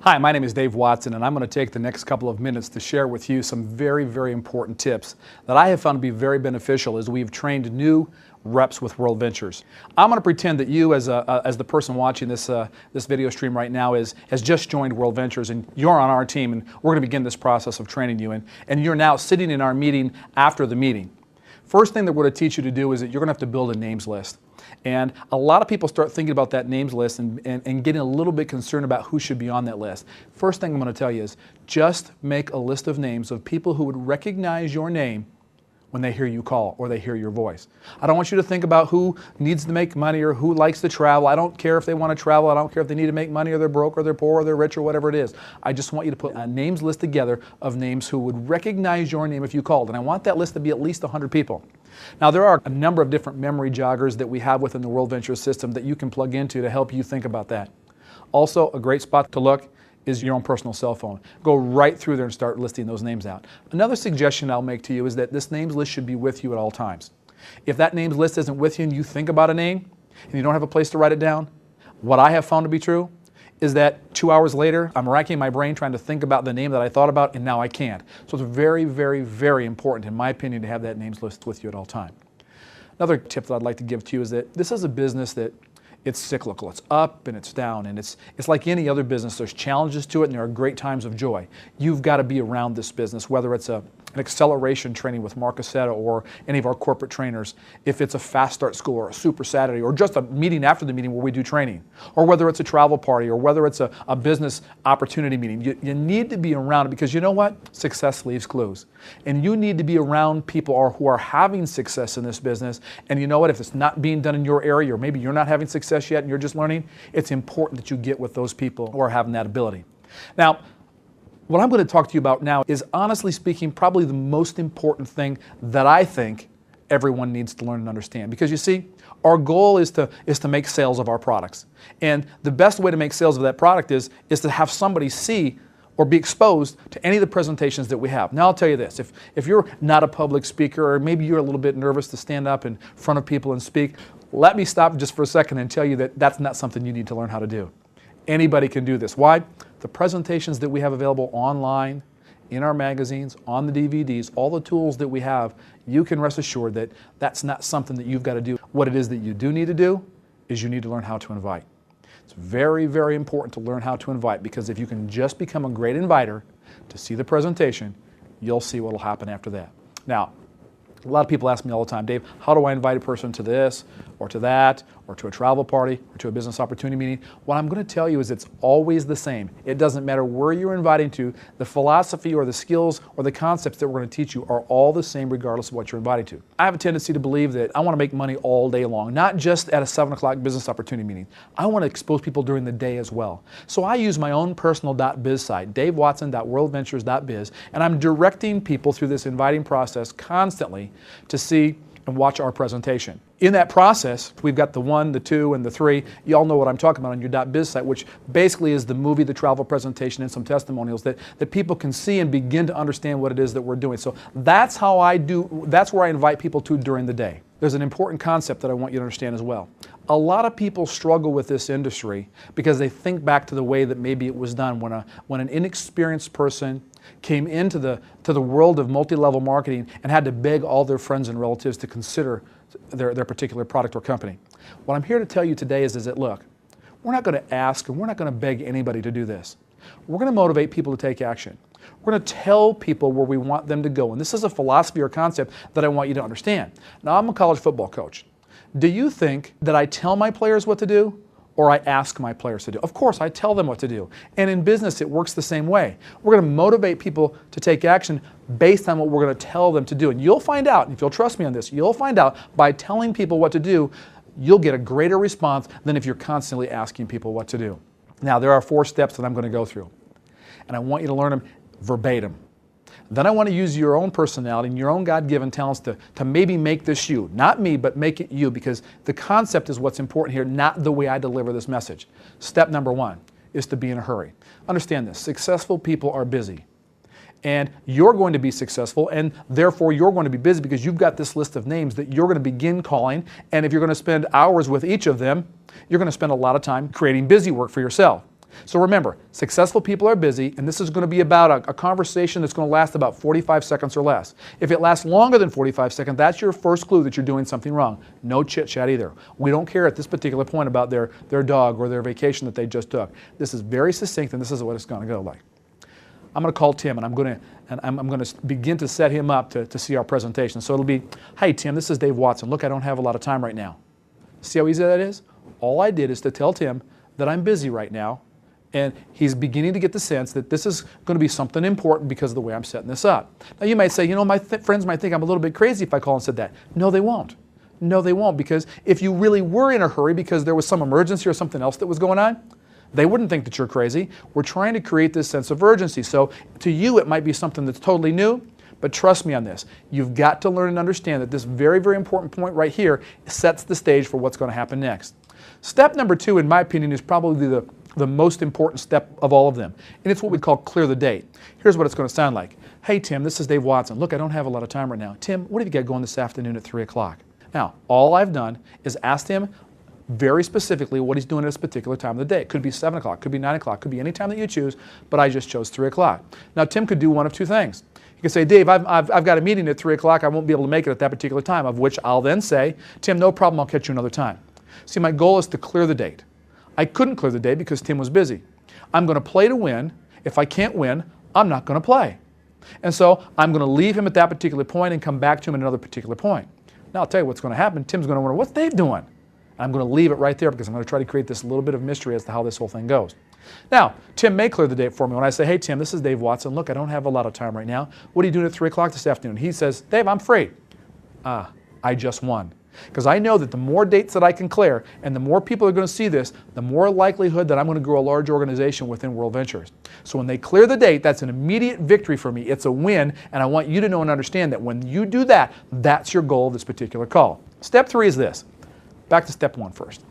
Hi, my name is Dave Watson, and I'm going to take the next couple of minutes to share with you some very, very important tips that I have found to be very beneficial as we've trained new reps with World Ventures. I'm going to pretend that you, as the person watching this video stream right now, has just joined World Ventures, and you're on our team, and we're going to begin this process of training you, and you're now sitting in our meeting after the meeting. First thing that we're going to teach you to do is that you're going to have to build a names list. And a lot of people start thinking about that names list and getting a little bit concerned about who should be on that list. First thing I'm going to tell you is just make a list of names of people who would recognize your name when they hear you call or they hear your voice. I don't want you to think about who needs to make money or who likes to travel. I don't care if they want to travel. I don't care if they need to make money or they're broke or they're poor or they're rich or whatever it is. I just want you to put a names list together of names who would recognize your name if you called. And I want that list to be at least 100 people. Now, there are a number of different memory joggers that we have within the World Ventures system that you can plug into to help you think about that. Also, a great spot to look is your own personal cell phone. Go right through there and start listing those names out. Another suggestion I'll make to you is that this names list should be with you at all times. If that names list isn't with you and you think about a name and you don't have a place to write it down, what I have found to be true is that 2 hours later, I'm racking my brain trying to think about the name that I thought about, and now I can't. So it's very, very, very important, in my opinion, to have that names list with you at all time. Another tip that I'd like to give to you is that this is a business that it's cyclical. It's up and it's down, and it's like any other business. There's challenges to it, and there are great times of joy. You've got to be around this business, whether it's an acceleration training with Mark Aceta or any of our corporate trainers, if it's a fast start school or a super Saturday or just a meeting after the meeting where we do training, or whether it's a travel party or whether it's a business opportunity meeting. You need to be around it because you know what? Success leaves clues. And you need to be around people who are having success in this business. And you know what? If it's not being done in your area or maybe you're not having success yet and you're just learning, it's important that you get with those people who are having that ability. Now, what I'm going to talk to you about now is, honestly speaking, probably the most important thing that I think everyone needs to learn and understand. Because you see, our goal is to make sales of our products. And the best way to make sales of that product is to have somebody see or be exposed to any of the presentations that we have. Now I'll tell you this, if you're not a public speaker or maybe you're a little bit nervous to stand up in front of people and speak, let me stop just for a second and tell you that that's not something you need to learn how to do. Anybody can do this. Why? The presentations that we have available online, in our magazines, on the DVDs, all the tools that we have, you can rest assured that that's not something that you've got to do. What it is that you do need to do is you need to learn how to invite. It's very, very important to learn how to invite, because if you can just become a great inviter to see the presentation, you'll see what will happen after that. Now, a lot of people ask me all the time, Dave, how do I invite a person to this or to that or to a travel party or to a business opportunity meeting? What I'm going to tell you is it's always the same. It doesn't matter where you're inviting to. The philosophy or the skills or the concepts that we're going to teach you are all the same regardless of what you're inviting to. I have a tendency to believe that I want to make money all day long, not just at a 7 o'clock business opportunity meeting. I want to expose people during the day as well. So I use my own personal .biz site, davewatson.worldventures.biz, and I'm directing people through this inviting process constantly to see and watch our presentation. In that process, we've got the 1, the 2, and the 3. You all know what I'm talking about on your .biz site, which basically is the movie, the travel presentation, and some testimonials that people can see and begin to understand what it is that we're doing. So that's how that's where I invite people to during the day. There's an important concept that I want you to understand as well. A lot of people struggle with this industry because they think back to the way that maybe it was done when an inexperienced person came into the world of multi-level marketing and had to beg all their friends and relatives to consider their particular product or company. What I'm here to tell you today is that, look, we're not going to ask and we're not going to beg anybody to do this. We're going to motivate people to take action. We're going to tell people where we want them to go. And this is a philosophy or concept that I want you to understand. Now, I'm a college football coach. Do you think that I tell my players what to do or I ask my players to do? Of course, I tell them what to do. And in business, it works the same way. We're going to motivate people to take action based on what we're going to tell them to do. And you'll find out, if you'll trust me on this, you'll find out by telling people what to do, you'll get a greater response than if you're constantly asking people what to do. Now, there are 4 steps that I'm going to go through. And I want you to learn them verbatim. Then I want to use your own personality and your own God-given talents to maybe make this you. Not me, but make it you, because the concept is what's important here, not the way I deliver this message. Step number 1 is to be in a hurry. Understand this. Successful people are busy. And you're going to be successful, and therefore you're going to be busy because you've got this list of names that you're going to begin calling. And if you're going to spend hours with each of them, you're going to spend a lot of time creating busy work for yourself. So remember, successful people are busy, and this is going to be about a conversation that's going to last about 45 seconds or less. If it lasts longer than 45 seconds, that's your first clue that you're doing something wrong. No chit-chat either. We don't care at this particular point about their dog or their vacation that they just took. This is very succinct, and this is what it's going to go like. I'm going to call Tim, and I'm going to begin to set him up to see our presentation. So it'll be, hey, Tim, this is Dave Watson. Look, I don't have a lot of time right now. See how easy that is? All I did is to tell Tim that I'm busy right now, and he's beginning to get the sense that this is going to be something important because of the way I'm setting this up. Now you might say, you know, my friends might think I'm a little bit crazy if I call and said that. No, they won't. No, they won't, because if you really were in a hurry because there was some emergency or something else that was going on, they wouldn't think that you're crazy. We're trying to create this sense of urgency. So to you, it might be something that's totally new, but trust me on this. You've got to learn and understand that this very, very important point right here sets the stage for what's going to happen next. Step number 2, in my opinion, is probably the most important step of all of them, and it's what we call clear the date. Here's what it's going to sound like. Hey, Tim, this is Dave Watson. Look, I don't have a lot of time right now. Tim, what have you got going this afternoon at 3 o'clock? Now, all I've done is asked him very specifically what he's doing at this particular time of the day. It could be 7 o'clock, could be 9 o'clock, could be any time that you choose, but I just chose 3 o'clock. Now, Tim could do one of two things. He could say, Dave, I've got a meeting at 3 o'clock. I won't be able to make it at that particular time, of which I'll then say, Tim, no problem, I'll catch you another time. See, my goal is to clear the date. I couldn't clear the date because Tim was busy. I'm going to play to win. If I can't win, I'm not going to play. And so I'm going to leave him at that particular point and come back to him at another particular point. Now I'll tell you what's going to happen. Tim's going to wonder, what's Dave doing? I'm going to leave it right there because I'm going to try to create this little bit of mystery as to how this whole thing goes. Now, Tim may clear the date for me when I say, hey, Tim, this is Dave Watson. Look, I don't have a lot of time right now. What are you doing at 3 o'clock this afternoon? He says, Dave, I'm free. I just won. Because I know that the more dates that I can clear and the more people are going to see this, the more likelihood that I'm going to grow a large organization within World Ventures. So when they clear the date, that's an immediate victory for me. It's a win, and I want you to know and understand that when you do that, that's your goal of this particular call. Step 3 is this. Back to step 1 first.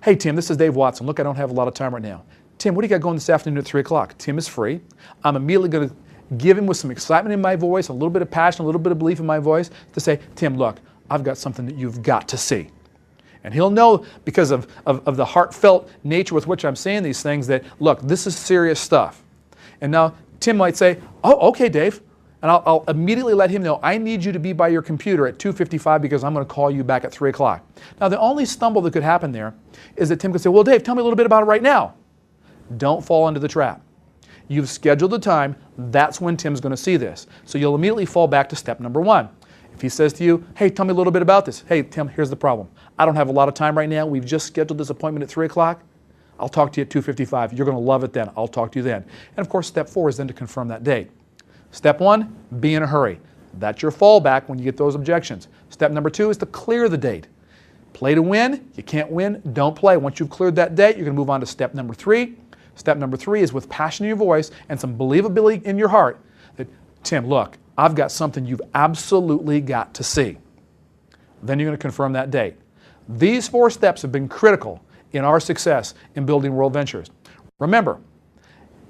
Hey, Tim, this is Dave Watson. Look, I don't have a lot of time right now. Tim, what do you got going this afternoon at 3 o'clock? Tim is free. I'm immediately going to give him with some excitement in my voice, a little bit of passion, a little bit of belief in my voice to say, Tim, look, I've got something that you've got to see. And he'll know because of the heartfelt nature with which I'm saying these things that, look, this is serious stuff. And now Tim might say, oh, okay, Dave. And I'll immediately let him know, I need you to be by your computer at 2:55 because I'm going to call you back at 3 o'clock. Now, the only stumble that could happen there is that Tim could say, well, Dave, tell me a little bit about it right now. Don't fall into the trap. You've scheduled the time. That's when Tim's going to see this. So you'll immediately fall back to step number 1. If he says to you, hey, tell me a little bit about this. Hey, Tim, here's the problem. I don't have a lot of time right now. We've just scheduled this appointment at 3 o'clock. I'll talk to you at 2:55. You're going to love it then. I'll talk to you then. And of course, step 4 is then to confirm that date. Step 1, be in a hurry. That's your fallback when you get those objections. Step number 2 is to clear the date. Play to win. You can't win, don't play. Once you've cleared that date, you're going to move on to step number 3. Step number 3 is with passion in your voice and some believability in your heart that, Tim, look, I've got something you've absolutely got to see. Then you're going to confirm that date. These 4 steps have been critical in our success in building World Ventures. Remember,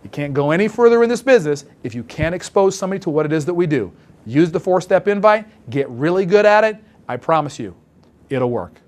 you can't go any further in this business if you can't expose somebody to what it is that we do. Use the 4-step invite, get really good at it. I promise you, it'll work.